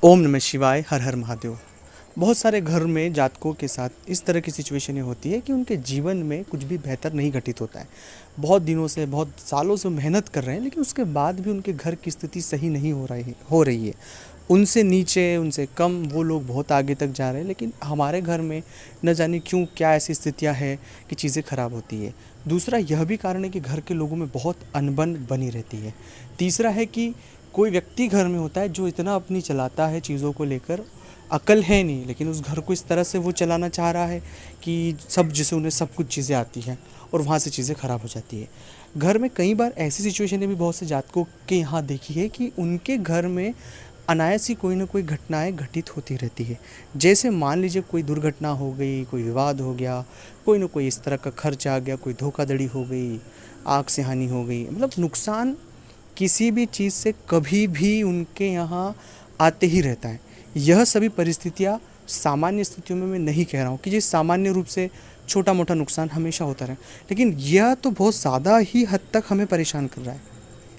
ओम नमः शिवाय, हर हर महादेव। बहुत सारे घर में जातकों के साथ इस तरह की सिचुएशनें होती है कि उनके जीवन में कुछ भी बेहतर नहीं घटित होता है। बहुत दिनों से, बहुत सालों से मेहनत कर रहे हैं, लेकिन उसके बाद भी उनके घर की स्थिति सही नहीं हो रही है। उनसे नीचे, उनसे कम वो लोग बहुत आगे तक जा रहे हैं, लेकिन हमारे घर में न जाने क्यों क्या ऐसी स्थितियाँ हैं कि चीज़ें ख़राब होती है। दूसरा यह भी कारण है कि घर के लोगों में बहुत अनबन बनी रहती है। तीसरा है कि कोई व्यक्ति घर में होता है जो इतना अपनी चलाता है चीज़ों को लेकर, अकल है नहीं, लेकिन उस घर को इस तरह से वो चलाना चाह रहा है कि सब, जैसे उन्हें सब कुछ चीज़ें आती हैं और वहाँ से चीज़ें ख़राब हो जाती है। घर में कई बार ऐसी सिचुएशनें भी बहुत से जातकों के यहाँ देखी है कि उनके घर में अनायास ही कोई ना कोई घटनाएं घटित होती रहती है। जैसे मान लीजिए कोई दुर्घटना हो गई, कोई विवाद हो गया, कोई ना कोई इस तरह का खर्च आ गया, कोई धोखाधड़ी हो गई, आग से हानि हो गई, मतलब नुकसान किसी भी चीज़ से कभी भी उनके यहाँ आते ही रहता है। यह सभी परिस्थितियाँ सामान्य स्थितियों में मैं नहीं कह रहा हूँ कि जी सामान्य रूप से छोटा मोटा नुकसान हमेशा होता रहे, लेकिन यह तो बहुत ज़्यादा ही हद तक हमें परेशान कर रहा है।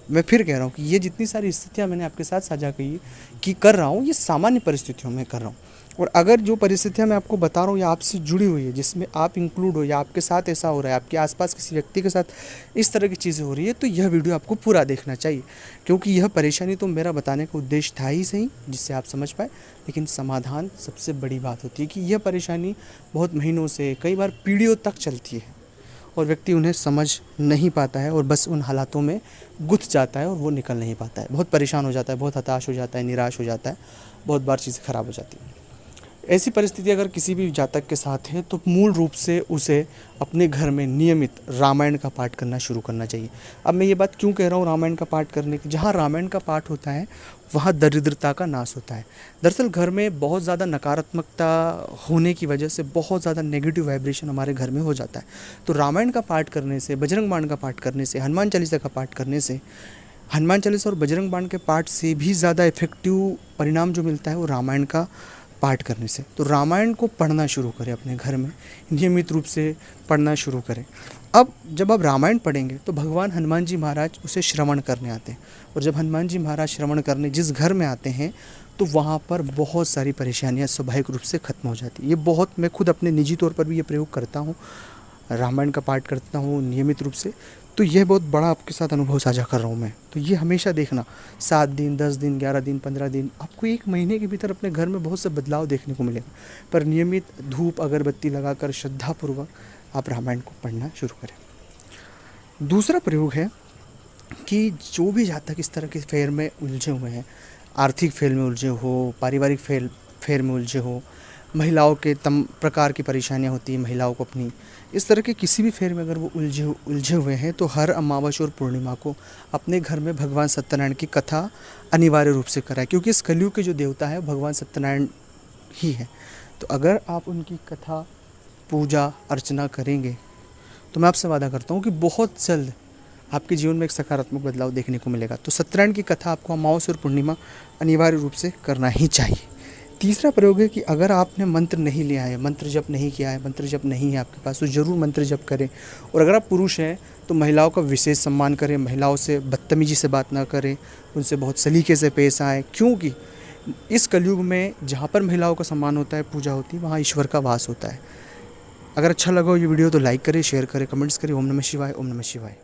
मैं फिर कह रहा हूँ कि ये जितनी सारी स्थितियाँ मैंने आपके साथ साझा की कि कर रहा हूँ, ये सामान्य परिस्थितियों में कर रहा हूँ। और अगर जो परिस्थितियाँ मैं आपको बता रहा हूँ या आपसे जुड़ी हुई है, जिसमें आप इंक्लूड हो या आपके साथ ऐसा हो रहा है, आपके आसपास किसी व्यक्ति के साथ इस तरह की चीज़ें हो रही है, तो यह वीडियो आपको पूरा देखना चाहिए, क्योंकि यह परेशानी तो मेरा बताने का उद्देश्य था ही सही, जिससे आप समझ पाए, लेकिन समाधान सबसे बड़ी बात होती है कि यह परेशानी बहुत महीनों से, कई बार पीढ़ियों तक चलती है और व्यक्ति उन्हें समझ नहीं पाता है और बस उन हालातों में गुथ जाता है और वो निकल नहीं पाता है, बहुत परेशान हो जाता है, बहुत हताश हो जाता है, निराश हो जाता है, बहुत बार चीज़ें ख़राब हो जाती हैं। ऐसी परिस्थिति अगर किसी भी जातक के साथ है तो मूल रूप से उसे अपने घर में नियमित रामायण का पाठ करना शुरू करना चाहिए। अब मैं ये बात क्यों कह रहा हूँ रामायण का पाठ करने की? जहाँ रामायण का पाठ होता है वहाँ दरिद्रता का नाश होता है। दरअसल घर में बहुत ज़्यादा नकारात्मकता होने की वजह से बहुत ज़्यादा नेगेटिव वाइब्रेशन हमारे घर में हो जाता है। तो रामायण का पाठ करने से, बजरंग बाण का पाठ करने से, हनुमान चालीसा का पाठ करने से, हनुमान चालीसा और बजरंग बाण के पाठ से भी ज़्यादा इफेक्टिव परिणाम जो मिलता है वो रामायण का पाठ करने से। तो रामायण को पढ़ना शुरू करें, अपने घर में नियमित रूप से पढ़ना शुरू करें। अब जब आप रामायण पढ़ेंगे तो भगवान हनुमान जी महाराज उसे श्रवण करने आते हैं, और जब हनुमान जी महाराज श्रवण करने जिस घर में आते हैं तो वहाँ पर बहुत सारी परेशानियाँ स्वाभाविक रूप से ख़त्म हो जाती है। ये बहुत, मैं खुद अपने निजी तौर पर भी ये प्रयोग करता हूँ, रामायण का पाठ करता हूँ नियमित रूप से। तो यह बहुत बड़ा आपके साथ अनुभव साझा कर रहा हूँ मैं। तो ये हमेशा देखना, 7 दिन, 10 दिन, 11 दिन, 15 दिन, आपको 1 महीने के भीतर अपने घर में बहुत से बदलाव देखने को मिलेगा। पर नियमित धूप अगरबत्ती लगाकर श्रद्धापूर्वक आप रामायण को पढ़ना शुरू करें। दूसरा प्रयोग है कि जो भी जातक इस तरह के फेर में उलझे हुए हैं, आर्थिक फेर में उलझे हो, पारिवारिक फेर में उलझे हो, महिलाओं के तम प्रकार की परेशानियां होती हैं महिलाओं को अपनी, इस तरह के किसी भी फेर में अगर वो उलझे हुए हैं तो हर अमावस्या और पूर्णिमा को अपने घर में भगवान सत्यनारायण की कथा अनिवार्य रूप से कराएं, क्योंकि इस कलयुग के जो देवता है भगवान सत्यनारायण ही है। तो अगर आप उनकी कथा, पूजा अर्चना करेंगे तो मैं आपसे वादा करता हूँ कि बहुत जल्द आपके जीवन में एक सकारात्मक बदलाव देखने को मिलेगा। तो सत्यनारायण की कथा आपको अमावस्या और पूर्णिमा अनिवार्य रूप से करना ही चाहिए। तीसरा प्रयोग है कि अगर आपने मंत्र नहीं लिया है, मंत्र जप नहीं किया है, मंत्र जप नहीं है आपके पास, तो ज़रूर मंत्र जप करें। और अगर आप पुरुष हैं तो महिलाओं का विशेष सम्मान करें, महिलाओं से बदतमीजी से बात ना करें, उनसे बहुत सलीके से पेश आएँ, क्योंकि इस कलयुग में जहाँ पर महिलाओं का सम्मान होता है, पूजा होती है, वहाँ ईश्वर का वास होता है। अगर अच्छा लगा हो ये वीडियो तो लाइक करें, शेयर करें, कमेंट्स करें। ओम नमः शिवाय, ओम नमः शिवाय।